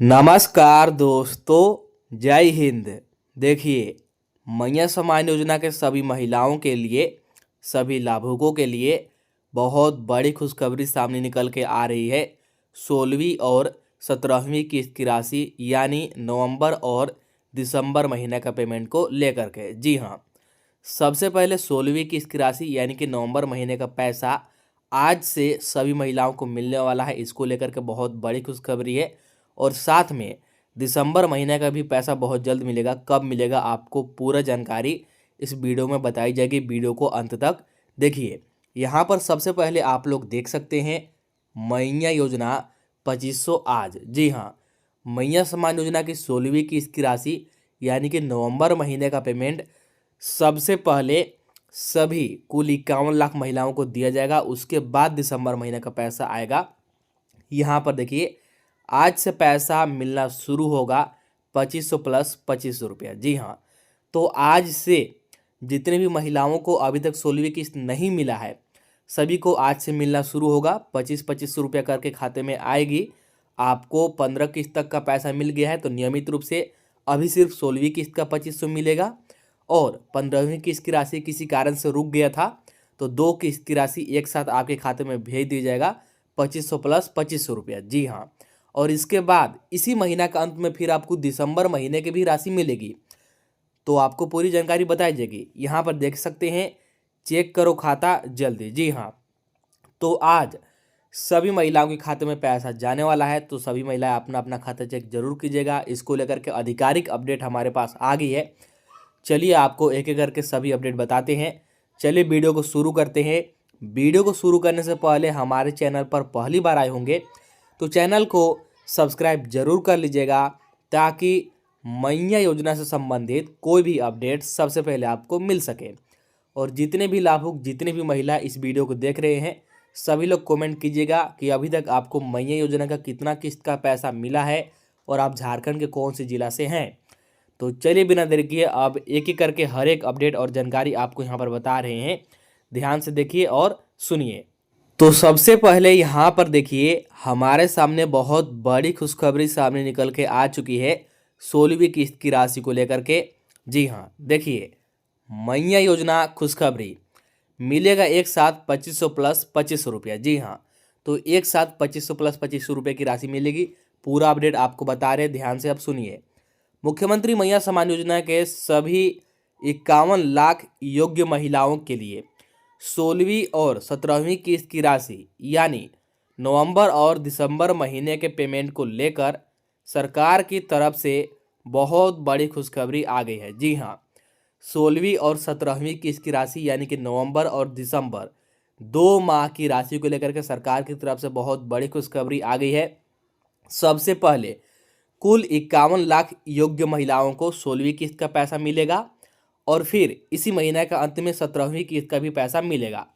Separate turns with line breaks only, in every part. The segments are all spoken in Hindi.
नमस्कार दोस्तों, जय हिंद। देखिए, मैया सम्मान योजना के सभी महिलाओं के लिए, सभी लाभुकों के लिए बहुत बड़ी खुशखबरी सामने निकल के आ रही है। 16वीं और 17वीं किस्त की राशि यानी नवंबर और दिसंबर महीने का पेमेंट को लेकर के। जी हाँ, सबसे पहले 16वीं किस्त की राशि यानी कि नवंबर महीने का पैसा आज से सभी महिलाओं को मिलने वाला है। इसको लेकर के बहुत बड़ी खुशखबरी है। और साथ में दिसंबर महीने का भी पैसा बहुत जल्द मिलेगा। कब मिलेगा आपको पूरा जानकारी इस वीडियो में बताई जाएगी। वीडियो को अंत तक देखिए। यहाँ पर सबसे पहले आप लोग देख सकते हैं मैया योजना 2500 आज। जी हाँ, मैया सम्मान योजना की 16वीं किस्त की राशि यानी कि नवंबर महीने का पेमेंट सबसे पहले सभी कुल 51 लाख महिलाओं को दिया जाएगा। उसके बाद दिसंबर महीने का पैसा आएगा। यहाँ पर देखिए, आज से पैसा मिलना शुरू होगा 2500 प्लस 2500 रुपया। जी हाँ, तो आज से जितने भी महिलाओं को अभी तक 16वीं किस्त नहीं मिला है, सभी को आज से मिलना शुरू होगा। 2500 रुपया करके खाते में आएगी। आपको 15 किस्त तक का पैसा मिल गया है तो नियमित रूप से अभी सिर्फ 16वीं किस्त का 2500 मिलेगा। और 15वीं किस्त की राशि किसी कारण से रुक गया था तो 2 किस्त की राशि एक साथ आपके खाते में भेज दिया जाएगा, 2500 प्लस 2500 रुपया। जी हाँ, और इसके बाद इसी महीना का अंत में फिर आपको दिसंबर महीने की भी राशि मिलेगी। तो आपको पूरी जानकारी बताई जाएगी। यहाँ पर देख सकते हैं, चेक करो खाता जल्दी। जी हाँ, तो आज सभी महिलाओं के खाते में पैसा जाने वाला है। तो सभी महिलाएं अपना अपना खाता चेक जरूर कीजिएगा। इसको लेकर के आधिकारिक अपडेट हमारे पास आ गई है। चलिए आपको एक एक करके सभी अपडेट बताते हैं। चलिए वीडियो को शुरू करते हैं। वीडियो को शुरू करने से पहले हमारे चैनल पर पहली बार आए होंगे तो चैनल को सब्सक्राइब जरूर कर लीजिएगा, ताकि मैया योजना से संबंधित कोई भी अपडेट सबसे पहले आपको मिल सके। और जितने भी लाभुक, जितने भी महिला इस वीडियो को देख रहे हैं, सभी लोग कमेंट कीजिएगा कि अभी तक आपको मैया योजना का कितना किस्त का पैसा मिला है और आप झारखंड के कौन से जिला से हैं। तो चलिए बिना देरी किए अब एक एक करके हर एक अपडेट और जानकारी आपको यहाँ पर बता रहे हैं। ध्यान से देखिए और सुनिए। तो सबसे पहले यहाँ पर देखिए, हमारे सामने बहुत बड़ी खुशखबरी सामने निकल के आ चुकी है 16वीं किस्त की राशि को लेकर के। जी हाँ, देखिए, मैया योजना खुशखबरी मिलेगा एक साथ 2500 प्लस 2500 रुपया। जी हाँ, तो एक साथ 2500 प्लस 2500 रुपये की राशि मिलेगी। पूरा अपडेट आपको बता रहे हैं, ध्यान से अब सुनिए। मुख्यमंत्री मैया सम्मान योजना के सभी 51 लाख योग्य महिलाओं के लिए 16वीं और 17वीं किस्त की राशि यानी नवंबर और दिसंबर महीने के पेमेंट को लेकर सरकार की तरफ से बहुत बड़ी खुशखबरी आ गई है। जी हाँ, 16वीं और 17वीं किस्त की राशि यानी कि नवंबर और दिसंबर 2 माह की राशि को लेकर के सरकार की तरफ से बहुत बड़ी खुशखबरी आ गई है। सबसे पहले कुल 51 लाख योग्य महिलाओं को 16वीं किस्त का पैसा मिलेगा और फिर इसी महीने का अंत में 17वीं किस्त का भी पैसा मिलेगा।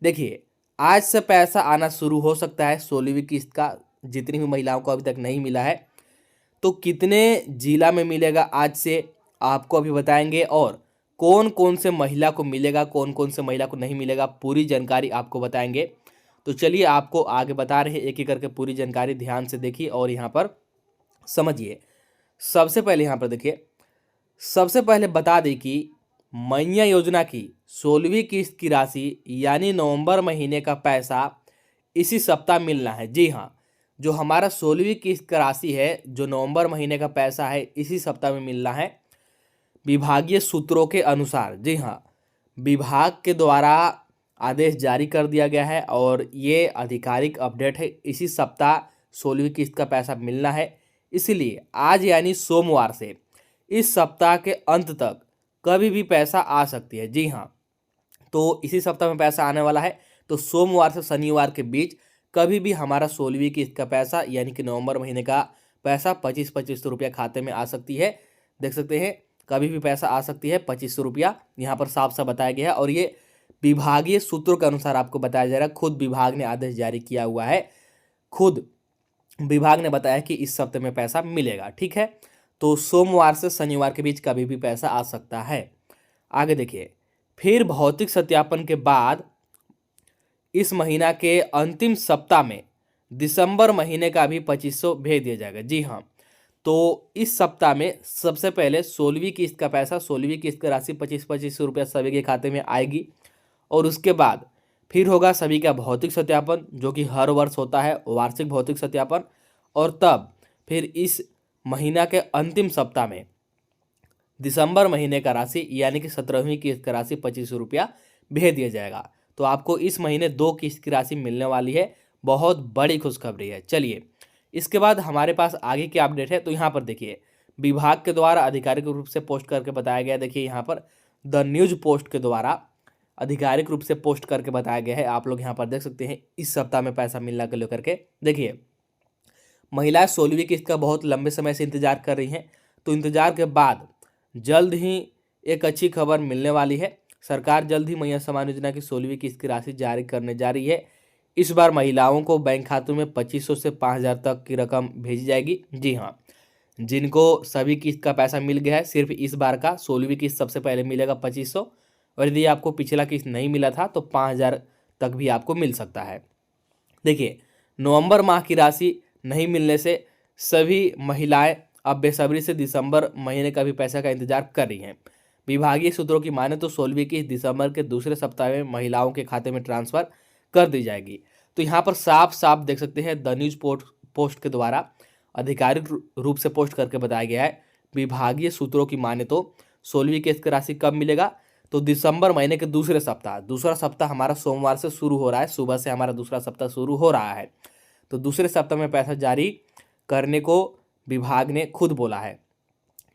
देखिए, आज से पैसा आना शुरू हो सकता है 16वीं किस्त का। जितनी भी महिलाओं को अभी तक नहीं मिला है तो कितने जिला में मिलेगा आज से आपको अभी बताएंगे, और कौन कौन से महिला को मिलेगा, कौन कौन से महिला को नहीं मिलेगा, पूरी जानकारी आपको बताएंगे। तो चलिए आपको आगे बता रहे हैं एक एक करके पूरी जानकारी। ध्यान से देखिए और यहाँ पर समझिए। सबसे पहले यहाँ पर देखिए, सबसे पहले बता दें कि मैया योजना की 16वीं किस्त की राशि यानी नवंबर महीने का पैसा इसी सप्ताह मिलना है। जी हाँ, जो हमारा 16वीं किस्त का राशि है, जो नवंबर महीने का पैसा है, इसी सप्ताह में मिलना है विभागीय सूत्रों के अनुसार। जी हाँ, विभाग के द्वारा आदेश जारी कर दिया गया है और ये आधिकारिक अपडेट है। इसी सप्ताह 16वीं किस्त का पैसा मिलना है। इसलिए आज यानी सोमवार से इस सप्ताह के अंत तक कभी भी पैसा आ सकती है। जी हाँ, तो इसी सप्ताह में पैसा आने वाला है। तो सोमवार से शनिवार के बीच कभी भी हमारा 16वीं किस्त का पैसा यानी कि नवंबर महीने का पैसा 2500 रुपया खाते में आ सकती है। देख सकते हैं, कभी भी पैसा आ सकती है 2500 रुपया। यहाँ पर साफ साफ बताया गया है और ये विभागीय सूत्रों के अनुसार आपको बताया जा रहा है। खुद विभाग ने आदेश जारी किया हुआ है। खुद विभाग ने बताया कि इस सप्ताह में पैसा मिलेगा। ठीक है, तो सोमवार से शनिवार के बीच कभी भी पैसा आ सकता है। आगे देखिए, फिर भौतिक सत्यापन के बाद इस महीना के अंतिम सप्ताह में दिसंबर महीने का भी 2500 भेज दिया जाएगा। जी हाँ, तो इस सप्ताह में सबसे पहले 16वीं किस्त का पैसा, 16वीं किस्त की राशि 25-25 रुपया सभी के खाते में आएगी। और उसके बाद फिर होगा सभी का भौतिक सत्यापन, जो कि हर वर्ष होता है, वार्षिक भौतिक सत्यापन। और तब फिर इस महीना के अंतिम सप्ताह में दिसंबर महीने का राशि यानी कि 17वीं किस्त का राशि 25 रुपया भेज दिया जाएगा। तो आपको इस महीने 2 किस्त की राशि मिलने वाली है। बहुत बड़ी खुशखबरी है। चलिए, इसके बाद हमारे पास आगे क्या अपडेट है, तो यहाँ पर देखिए, विभाग के द्वारा आधिकारिक रूप से पोस्ट करके बताया गया है। देखिए यहाँ पर द न्यूज पोस्ट के द्वारा आधिकारिक रूप से पोस्ट करके बताया गया है। आप लोग यहाँ पर देख सकते हैं इस सप्ताह में पैसा मिलने को लेकर के। देखिए, महिलाएं 16वीं किस्त का बहुत लंबे समय से इंतजार कर रही हैं, तो इंतजार के बाद जल्द ही एक अच्छी खबर मिलने वाली है। सरकार जल्द ही मैया सम्मान योजना की 16वीं किस्त की राशि जारी करने जा रही है। इस बार महिलाओं को बैंक खातों में 2500 से 5000 तक की रकम भेजी जाएगी। जी हाँ, जिनको सभी किस्त का पैसा मिल गया है, सिर्फ इस बार का 16वीं किस्त सबसे पहले मिलेगा 2500, और यदि आपको पिछला किस्त नहीं मिला था तो 5000 तक भी आपको मिल सकता है। देखिए, नवंबर माह की राशि नहीं मिलने से सभी महिलाएं अब बेसब्री से दिसंबर महीने का भी पैसा का इंतजार कर रही हैं। विभागीय सूत्रों की माने तो 16वीं किस्त दिसंबर के दूसरे सप्ताह में महिलाओं के खाते में ट्रांसफर कर दी जाएगी। तो यहाँ पर साफ साफ देख सकते हैं, द न्यूज पोस्ट के द्वारा आधिकारिक रूप से पोस्ट करके बताया गया है। विभागीय सूत्रों की माने तो 16वीं किस्त की राशि कब मिलेगा, तो दिसंबर महीने के दूसरा सप्ताह हमारा सोमवार से शुरू हो रहा है। सुबह से हमारा दूसरा सप्ताह शुरू हो रहा है, तो दूसरे सप्ताह में पैसा जारी करने को विभाग ने खुद बोला है।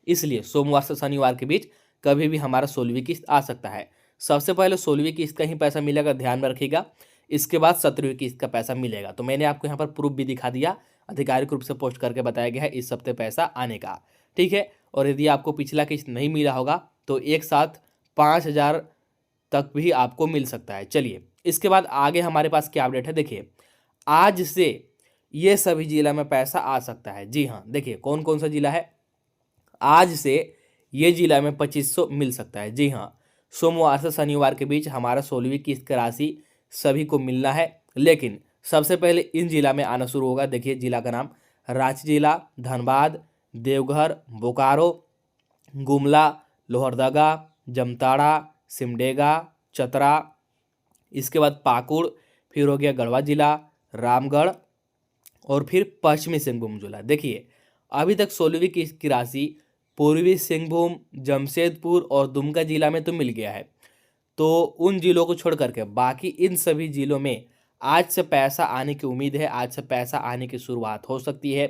इसलिए सोमवार से शनिवार के बीच कभी भी हमारा 16वीं किस्त आ सकता है। सबसे पहले 16वीं किस्त का ही पैसा मिलेगा, ध्यान में रखिएगा। इसके बाद 17वीं किस्त का पैसा मिलेगा। तो मैंने आपको यहाँ पर प्रूफ भी दिखा दिया, आधिकारिक रूप से पोस्ट करके बताया गया है इस हफ्ते पैसा आने का। ठीक है, और यदि आपको पिछला किस्त नहीं मिला होगा तो एक साथ 5000 तक भी आपको मिल सकता है। चलिए, इसके बाद आगे हमारे पास क्या अपडेट है। देखिए, आज से ये सभी जिला में पैसा आ सकता है। जी हाँ, देखिए कौन कौन सा जिला है। आज से ये जिला में 2500 मिल सकता है। जी हाँ, सोमवार से शनिवार के बीच हमारा 16वीं किस्त की राशि सभी को मिलना है, लेकिन सबसे पहले इन जिला में आना शुरू होगा। देखिए, जिला का नाम रांची जिला, धनबाद, देवघर, बोकारो, गुमला, लोहरदगा, जमताड़ा, सिमडेगा, चतरा, इसके बाद पाकुड़, फिर हो गया गढ़वा जिला, रामगढ़, और फिर पश्चिमी सिंहभूम जिला। देखिए, अभी तक 16वीं किस्त की राशि पूर्वी सिंहभूम, जमशेदपुर और दुमका जिला में तो मिल गया है। तो उन जिलों को छोड़ करके बाकी इन सभी जिलों में आज से पैसा आने की उम्मीद है। आज से पैसा आने की शुरुआत हो सकती है,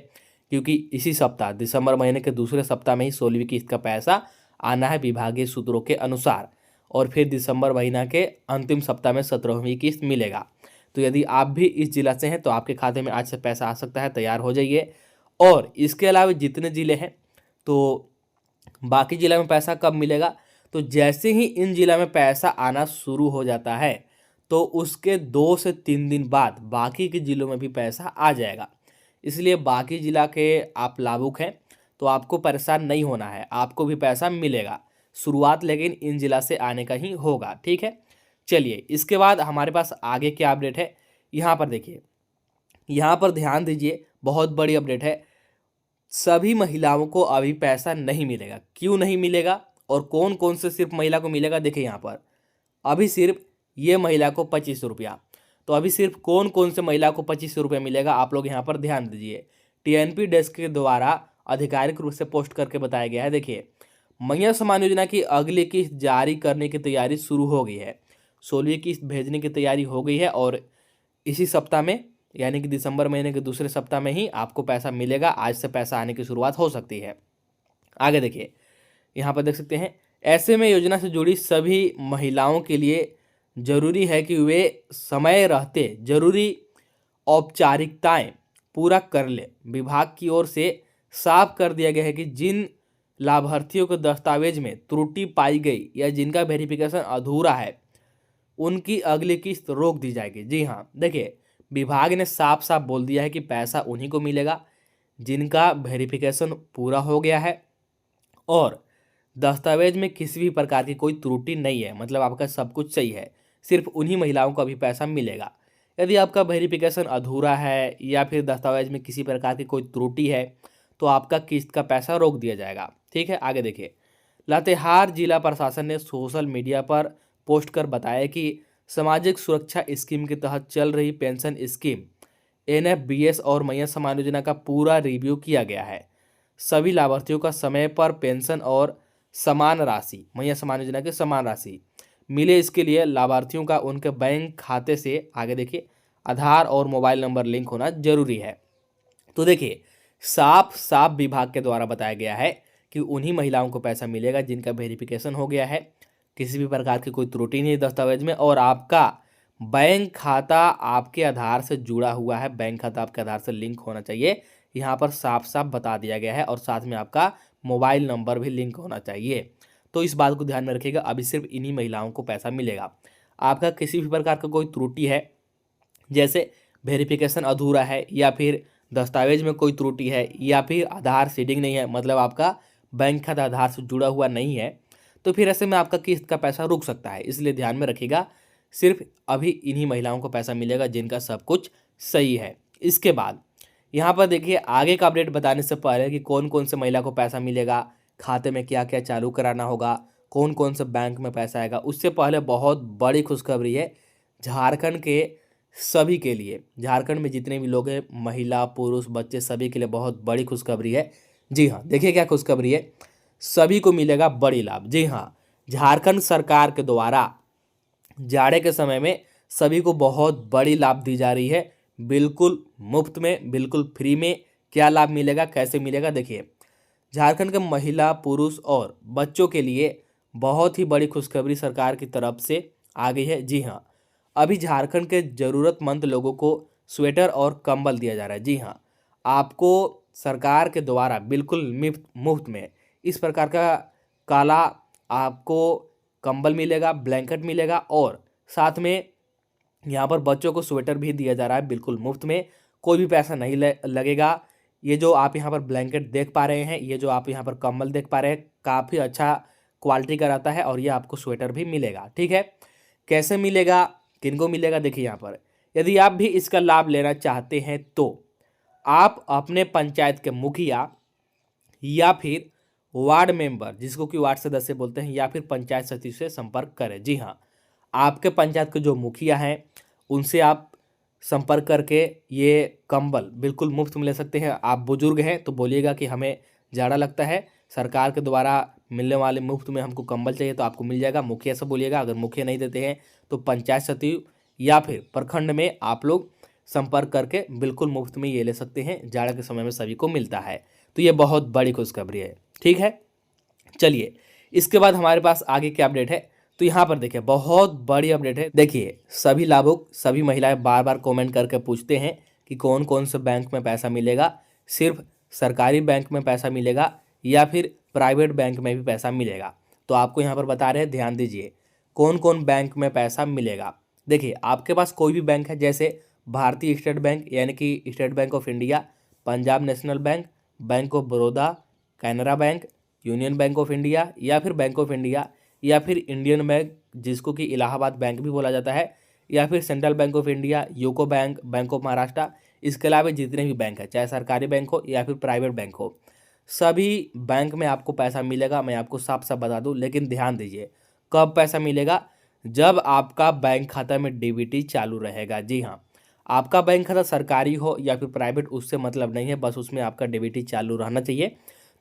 क्योंकि इसी सप्ताह दिसंबर महीने के दूसरे सप्ताह में ही 16वीं किस्त का पैसा आना है विभागीय सूत्रों के अनुसार। और फिर दिसंबर महीना के अंतिम सप्ताह में 17वीं किस्त मिलेगा। तो यदि आप भी इस जिला से हैं तो आपके खाते में आज से पैसा आ सकता है, तैयार हो जाइए। और इसके अलावा जितने ज़िले हैं, तो बाकी ज़िला में पैसा कब मिलेगा, तो जैसे ही इन ज़िला में पैसा आना शुरू हो जाता है तो उसके 2 से 3 दिन बाद बाकी के ज़िलों में भी पैसा आ जाएगा। इसलिए बाकी ज़िला के आप लाभुक हैं तो आपको परेशान नहीं होना है, आपको भी पैसा मिलेगा। शुरुआत लेकिन इन ज़िला से आने का ही होगा। ठीक है, चलिए, इसके बाद हमारे पास आगे क्या अपडेट है, यहाँ पर देखिए, यहाँ पर ध्यान दीजिए, बहुत बड़ी अपडेट है। सभी महिलाओं को अभी पैसा नहीं मिलेगा। क्यों नहीं मिलेगा और कौन कौन से सिर्फ महिला को मिलेगा, देखिए यहाँ पर अभी सिर्फ ये महिला को 2500 रुपया। तो अभी सिर्फ कौन कौन से महिला को 2500 रुपया मिलेगा, आप लोग यहाँ पर ध्यान दीजिए। टीएनपी डेस्क के द्वारा आधिकारिक रूप से पोस्ट करके बताया गया है। देखिए, मैया सम्मान योजना की अगली किस्त जारी करने की तैयारी शुरू हो गई है। 16वीं किस्त भेजने की तैयारी हो गई है और इसी सप्ताह में यानी कि दिसंबर महीने के दूसरे सप्ताह में ही आपको पैसा मिलेगा। आज से पैसा आने की शुरुआत हो सकती है। आगे देखिए, यहाँ पर देख सकते हैं, ऐसे में योजना से जुड़ी सभी महिलाओं के लिए जरूरी है कि वे समय रहते जरूरी औपचारिकताएं पूरा कर ले। विभाग की ओर से साफ कर दिया गया है कि जिन लाभार्थियों के दस्तावेज में त्रुटि पाई गई या जिनका वेरिफिकेशन अधूरा है, उनकी अगली किस्त रोक दी जाएगी। जी हाँ, देखिए, विभाग ने साफ साफ बोल दिया है कि पैसा उन्हीं को मिलेगा जिनका वेरिफिकेशन पूरा हो गया है और दस्तावेज में किसी भी प्रकार की कोई त्रुटि नहीं है, मतलब आपका सब कुछ सही है। सिर्फ उन्हीं महिलाओं को अभी पैसा मिलेगा। यदि आपका वेरिफिकेशन अधूरा है या फिर दस्तावेज में किसी प्रकार की कोई त्रुटि है तो आपका किस्त का पैसा रोक दिया जाएगा। ठीक है, आगे देखिए। लातेहार जिला प्रशासन ने सोशल मीडिया पर पोस्ट कर बताया कि सामाजिक सुरक्षा स्कीम के तहत चल रही पेंशन स्कीम NFBS और मैया समान योजना का पूरा रिव्यू किया गया है। सभी लाभार्थियों का समय पर पेंशन और समान राशि, मैया समान योजना की समान राशि मिले, इसके लिए लाभार्थियों का उनके बैंक खाते से, आगे देखिए, आधार और मोबाइल नंबर लिंक होना जरूरी है। तो देखिए, साफ साफ विभाग के द्वारा बताया गया है कि उन्हीं महिलाओं को पैसा मिलेगा जिनका वेरिफिकेशन हो गया है, किसी भी प्रकार की कोई त्रुटि नहीं है दस्तावेज में, और आपका बैंक खाता आपके आधार से जुड़ा हुआ है, बैंक खाता आपके आधार से लिंक होना चाहिए, यहाँ पर साफ साफ बता दिया गया है, और साथ में आपका मोबाइल नंबर भी लिंक होना चाहिए। तो इस बात को ध्यान में रखिएगा, अभी सिर्फ इन्हीं महिलाओं को पैसा मिलेगा। आपका किसी भी प्रकार का कोई त्रुटि है, जैसे वेरिफिकेशन अधूरा है, या फिर दस्तावेज में कोई त्रुटि है, या फिर आधार सीडिंग नहीं है, मतलब आपका बैंक खाता आधार से जुड़ा हुआ नहीं है, तो फिर ऐसे में आपका किस्त का पैसा रुक सकता है। इसलिए ध्यान में रखिएगा, सिर्फ अभी इन्हीं महिलाओं को पैसा मिलेगा जिनका सब कुछ सही है। इसके बाद यहाँ पर देखिए, आगे का अपडेट बताने से पहले कि कौन कौन से महिला को पैसा मिलेगा, खाते में क्या क्या चालू कराना होगा, कौन कौन से बैंक में पैसा आएगा, उससे पहले बहुत बड़ी खुशखबरी है झारखंड के सभी के लिए। झारखंड में जितने भी लोग हैं, महिला पुरुष बच्चे, सभी के लिए बहुत बड़ी खुशखबरी है। जी हाँ, देखिए क्या खुशखबरी है, सभी को मिलेगा बड़ी लाभ। जी हाँ, झारखंड सरकार के द्वारा जाड़े के समय में सभी को बहुत बड़ी लाभ दी जा रही है, बिल्कुल मुफ्त में, बिल्कुल फ्री में। क्या लाभ मिलेगा, कैसे मिलेगा, देखिए। झारखंड के महिला पुरुष और बच्चों के लिए बहुत ही बड़ी खुशखबरी सरकार की तरफ से आ गई है। जी हाँ, अभी झारखंड के ज़रूरतमंद लोगों को स्वेटर और कंबल दिया जा रहा है। जी हाँ, आपको सरकार के द्वारा बिल्कुल मुफ्त में इस प्रकार का काला आपको कंबल मिलेगा, ब्लैंकेट मिलेगा, और साथ में यहाँ पर बच्चों को स्वेटर भी दिया जा रहा है बिल्कुल मुफ्त में, कोई भी पैसा नहीं लगेगा। ये जो आप यहाँ पर ब्लैंकेट देख पा रहे हैं, ये जो आप यहाँ पर कंबल देख पा रहे हैं, काफ़ी अच्छा क्वालिटी का रहता है, और ये आपको स्वेटर भी मिलेगा। ठीक है, कैसे मिलेगा, किनको मिलेगा, देखिए यहाँ पर। यदि आप भी इसका लाभ लेना चाहते हैं तो आप अपने पंचायत के मुखिया या फिर वार्ड मेंबर, जिसको कि वार्ड सदस्य बोलते हैं, या फिर पंचायत सचिव से संपर्क करें। जी हाँ, आपके पंचायत के जो मुखिया हैं उनसे आप संपर्क करके ये कंबल बिल्कुल मुफ्त में ले सकते हैं। आप बुजुर्ग हैं तो बोलिएगा कि हमें जाड़ा लगता है, सरकार के द्वारा मिलने वाले मुफ्त में हमको कंबल चाहिए, तो आपको मिल जाएगा। मुखिया से बोलिएगा, अगर मुखिया नहीं देते हैं तो पंचायत सचिव या फिर प्रखंड में आप लोग संपर्क करके बिल्कुल मुफ्त में ये ले सकते हैं, जाड़ा के समय में सभी को मिलता है। तो ये बहुत बड़ी खुशखबरी है। ठीक है, चलिए इसके बाद हमारे पास आगे क्या अपडेट है, तो यहाँ पर देखिए बहुत बड़ी अपडेट है। देखिए, सभी लाभुक, सभी महिलाएं बार बार कमेंट करके पूछते हैं कि कौन कौन से बैंक में पैसा मिलेगा, सिर्फ सरकारी बैंक में पैसा मिलेगा या फिर प्राइवेट बैंक में भी पैसा मिलेगा। तो आपको यहाँ पर बता रहे हैं, ध्यान दीजिए, कौन कौन बैंक में पैसा मिलेगा। देखिए, आपके पास कोई भी बैंक है, जैसे भारतीय स्टेट बैंक यानी कि state bank of India, Punjab national bank, bank of Baroda, Canara bank, union bank of India, या फिर बैंक ऑफ इंडिया, या फिर इंडियन बैंक जिसको कि इलाहाबाद बैंक भी बोला जाता है, या फिर central bank of India, UCO bank, bank of Maharashtra. इसके अलावा जितने भी बैंक है, चाहे सरकारी बैंक हो या फिर प्राइवेट बैंक हो, सभी बैंक में आपको पैसा मिलेगा। मैं आपको साफ साफ बता दूं, लेकिन ध्यान दीजिए, कब पैसा मिलेगा, जब आपका बैंक खाता में डीबीटी चालू रहेगा। जी हाँ, आपका बैंक खाता सरकारी हो या फिर प्राइवेट, उससे मतलब नहीं है, बस उसमें आपका डीबीटी चालू रहना चाहिए,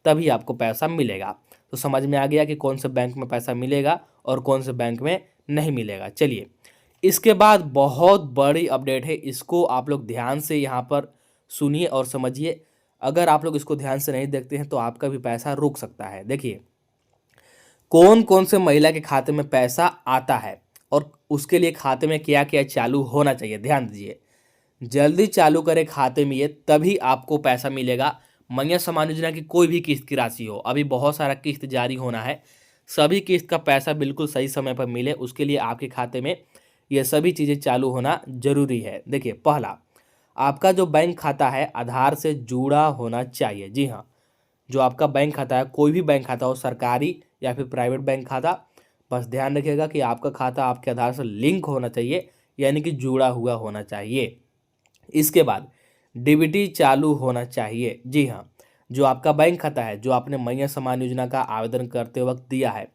तभी आपको पैसा मिलेगा। तो समझ में आ गया कि कौन से बैंक में पैसा मिलेगा और कौन से बैंक में नहीं मिलेगा। चलिए, इसके बाद बहुत बड़ी अपडेट है, इसको आप लोग ध्यान से यहाँ पर सुनिए और समझिए। अगर आप लोग इसको ध्यान से नहीं देखते हैं तो आपका भी पैसा रुक सकता है। देखिए, कौन कौन से महिला के खाते में पैसा आता है और उसके लिए खाते में क्या क्या चालू होना चाहिए, ध्यान दीजिए। जल्दी चालू करें खाते में ये, तभी आपको पैसा मिलेगा। मैया समान योजना की कोई भी किस्त की राशि हो, अभी बहुत सारा किस्त जारी होना है, सभी किस्त का पैसा बिल्कुल सही समय पर मिले, उसके लिए आपके खाते में ये सभी चीज़ें चालू होना जरूरी है। देखिए, पहला, आपका जो बैंक खाता है आधार से जुड़ा होना चाहिए। जी हाँ, जो आपका बैंक खाता है, कोई भी बैंक खाता हो, सरकारी या फिर प्राइवेट बैंक खाता, बस ध्यान रखिएगा कि आपका खाता आपके आधार से लिंक होना चाहिए, यानी कि जुड़ा हुआ होना चाहिए। इसके बाद डीबीटी चालू होना चाहिए। जी हाँ, जो आपका बैंक खाता है, जो आपने मैया सम्मान योजना का आवेदन करते वक्त दिया है,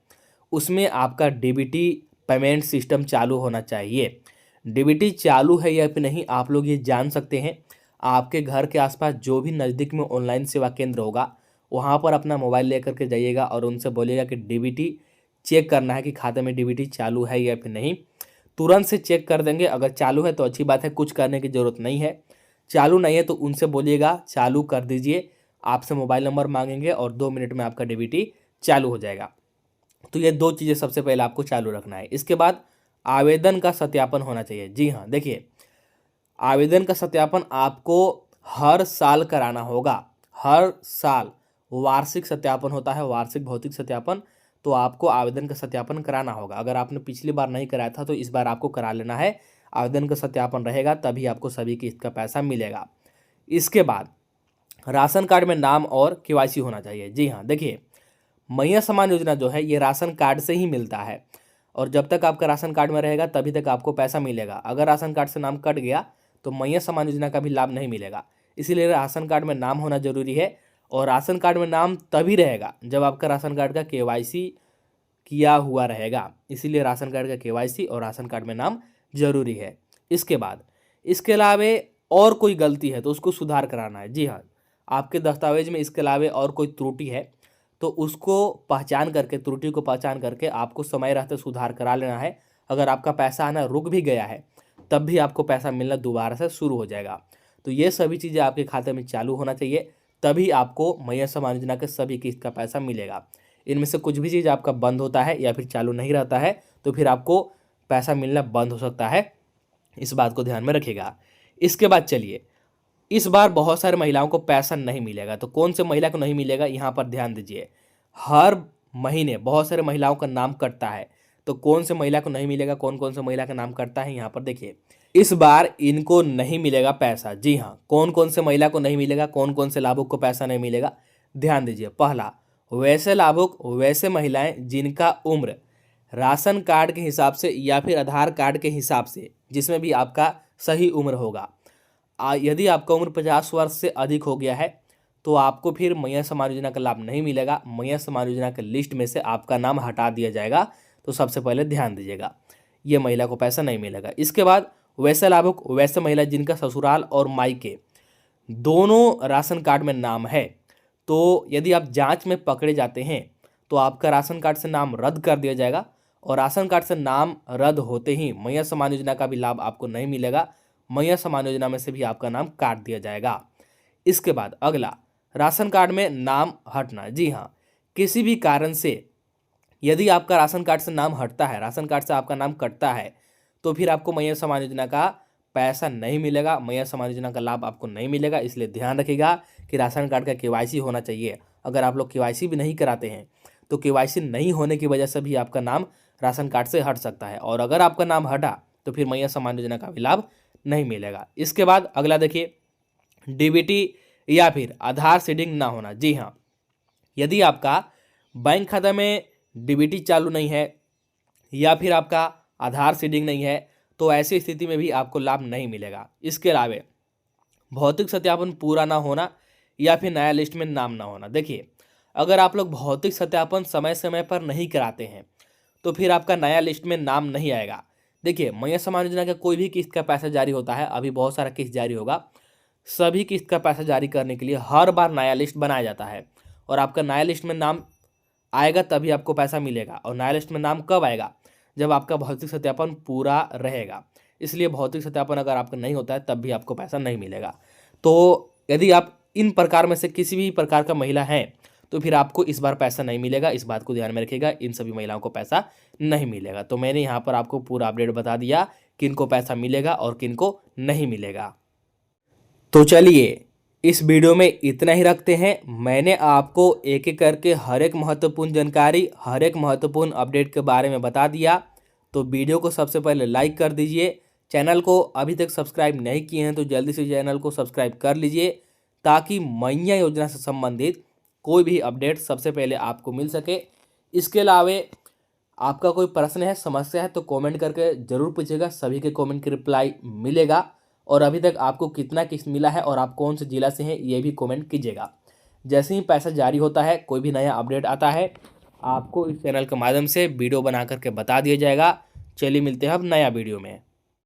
उसमें आपका डीबीटी पेमेंट सिस्टम चालू होना चाहिए। डीबीटी चालू है या फिर नहीं आप लोग ये जान सकते हैं। आपके घर के आसपास जो भी नज़दीक में ऑनलाइन सेवा केंद्र होगा, वहाँ पर अपना मोबाइल लेकर के जाइएगा और उनसे बोलिएगा कि डीबीटी चेक करना है कि खाते में डीबीटी चालू है या फिर नहीं। तुरंत से चेक कर देंगे। अगर चालू है तो अच्छी बात है, कुछ करने की ज़रूरत नहीं है। चालू नहीं है तो उनसे बोलिएगा चालू कर दीजिए। आपसे मोबाइल नंबर मांगेंगे और 2 मिनट में आपका डीबीटी चालू हो जाएगा। तो ये 2 चीज़ें सबसे पहले आपको चालू रखना है। इसके बाद आवेदन का सत्यापन होना चाहिए। जी हाँ, देखिए, आवेदन का सत्यापन आपको हर साल कराना होगा। हर साल वार्षिक सत्यापन होता है, वार्षिक भौतिक सत्यापन। तो आपको आवेदन का सत्यापन कराना होगा। अगर आपने पिछली बार नहीं कराया था तो इस बार आपको करा लेना है। आवेदन का सत्यापन रहेगा तभी आपको सभी किस्त का पैसा मिलेगा। इसके बाद राशन कार्ड में नाम और केवाईसी होना चाहिए। जी हाँ, देखिए, मैया सम्मान योजना जो है ये राशन कार्ड से ही मिलता है और जब तक आपका राशन कार्ड में रहेगा तभी तक आपको पैसा मिलेगा। अगर राशन कार्ड से नाम कट गया तो मैया सम्मान योजना का भी लाभ नहीं मिलेगा। इसीलिए राशन कार्ड में नाम होना जरूरी है और राशन कार्ड में नाम तभी रहेगा जब आपका राशन कार्ड का केवाईसी किया हुआ रहेगा। इसीलिए राशन कार्ड का केवाईसी और राशन कार्ड में नाम जरूरी है। इसके बाद इसके अलावे और कोई गलती है तो उसको सुधार कराना है। जी हाँ, आपके दस्तावेज में इसके अलावे और कोई त्रुटि है तो उसको पहचान करके, त्रुटि को पहचान करके आपको समय रहते सुधार करा लेना है। अगर आपका पैसा आना रुक भी गया है तब भी आपको पैसा मिलना दोबारा से शुरू हो जाएगा। तो ये सभी चीज़ें आपके खाते में चालू होना चाहिए, तभी आपको मैया सम्मान योजना के सभी किस्त का पैसा मिलेगा। इनमें से कुछ भी चीज़ आपका बंद होता है या फिर चालू नहीं रहता है तो फिर आपको पैसा मिलना बंद हो सकता है। इस बात को ध्यान में रखिएगा। इसके बाद चलिए, इस बार बहुत सारे महिलाओं को पैसा नहीं मिलेगा। तो कौन से महिला को नहीं मिलेगा, यहाँ पर ध्यान दीजिए। हर महीने बहुत सारे महिलाओं का नाम कटता है, तो कौन से महिला को नहीं मिलेगा, कौन कौन से महिला का नाम कटता है, यहाँ पर देखिए। इस बार इनको नहीं मिलेगा पैसा। जी हाँ, कौन कौन से महिला को नहीं मिलेगा, कौन कौन से लाभुक को पैसा नहीं मिलेगा, ध्यान दीजिए। पहला, वैसे लाभुक, वैसे महिलाएं जिनका उम्र राशन कार्ड के हिसाब से या फिर आधार कार्ड के हिसाब से, जिसमें भी आपका सही उम्र होगा। यदि आपका उम्र 50 वर्ष से अधिक हो गया है तो आपको फिर मैया सम्मान योजना का लाभ नहीं मिलेगा। मैया सम्मान योजना के लिस्ट में से आपका नाम हटा दिया जाएगा। तो सबसे पहले ध्यान दीजिएगा, ये महिला को पैसा नहीं मिलेगा। इसके बाद वैसे लाभुक, वैसे महिला जिनका ससुराल और मायके दोनों राशन कार्ड में नाम है, तो यदि आप जांच में पकड़े जाते हैं तो आपका राशन कार्ड से नाम रद्द कर दिया जाएगा और राशन कार्ड से नाम रद्द होते ही मैया सम्मान योजना का भी लाभ आपको नहीं मिलेगा। मैया सम्मान योजना में से भी आपका नाम काट दिया जाएगा। इसके बाद अगला, राशन कार्ड में नाम हटना। जी हाँ, किसी भी कारण से यदि आपका राशन कार्ड से नाम हटता है, राशन कार्ड से आपका नाम कटता है, तो फिर आपको मैया सम्मान योजना का पैसा नहीं मिलेगा, मैया सम्मान योजना का लाभ आपको नहीं मिलेगा। इसलिए ध्यान रखिएगा कि राशन कार्ड का केवाईसी होना चाहिए। अगर आप लोग केवाईसी भी नहीं कराते हैं तो केवाईसी नहीं होने की वजह से भी आपका नाम राशन कार्ड से हट सकता है और अगर आपका नाम हटा तो फिर मैया सम्मान योजना का भी लाभ नहीं मिलेगा। इसके बाद अगला देखिए, डीबीटी या फिर आधार सीडिंग ना होना। जी हाँ, यदि आपका बैंक खाता में डीबीटी चालू नहीं है या फिर आपका आधार सीडिंग नहीं है तो ऐसी स्थिति में भी आपको लाभ नहीं मिलेगा। इसके अलावा भौतिक सत्यापन पूरा ना होना या फिर नया लिस्ट में नाम ना होना। देखिए, अगर आप लोग भौतिक सत्यापन समय समय पर नहीं कराते हैं तो फिर आपका नया लिस्ट में नाम नहीं आएगा। देखिए, मैया सम्मान योजना का कोई भी किस्त का पैसा जारी होता है, अभी बहुत सारा किस्त जारी होगा। सभी किस्त का पैसा जारी करने के लिए हर बार नया लिस्ट बनाया जाता है और आपका नया लिस्ट में नाम आएगा तभी आपको पैसा मिलेगा। और नया लिस्ट में नाम कब आएगा, जब आपका भौतिक सत्यापन पूरा रहेगा। इसलिए भौतिक सत्यापन अगर आपका नहीं होता है तब भी आपको पैसा नहीं मिलेगा। तो यदि आप इन प्रकार में से किसी भी प्रकार का महिला हैं तो फिर आपको इस बार पैसा नहीं मिलेगा। इस बात को ध्यान में रखिएगा, इन सभी महिलाओं को पैसा नहीं मिलेगा। तो मैंने यहाँ पर आपको पूरा अपडेट बता दिया किनको पैसा मिलेगा और किनको नहीं मिलेगा। तो चलिए, इस वीडियो में इतना ही रखते हैं। मैंने आपको एक एक करके हर एक महत्वपूर्ण जानकारी, हर एक महत्वपूर्ण अपडेट के बारे में बता दिया। तो वीडियो को सबसे पहले लाइक कर दीजिए। चैनल को अभी तक सब्सक्राइब नहीं किए हैं तो जल्दी से चैनल को सब्सक्राइब कर लीजिए ताकि मैया योजना से संबंधित कोई भी अपडेट सबसे पहले आपको मिल सके। इसके अलावा आपका कोई प्रश्न है, समस्या है तो कमेंट करके ज़रूर पूछिएगा, सभी के कमेंट की रिप्लाई मिलेगा। और अभी तक आपको कितना किस्त मिला है और आप कौन से ज़िला से हैं ये भी कमेंट कीजिएगा। जैसे ही पैसा जारी होता है, कोई भी नया अपडेट आता है, आपको इस चैनल के माध्यम से वीडियो बना करके बता दिया जाएगा। चलिए मिलते हैं अब नया वीडियो में।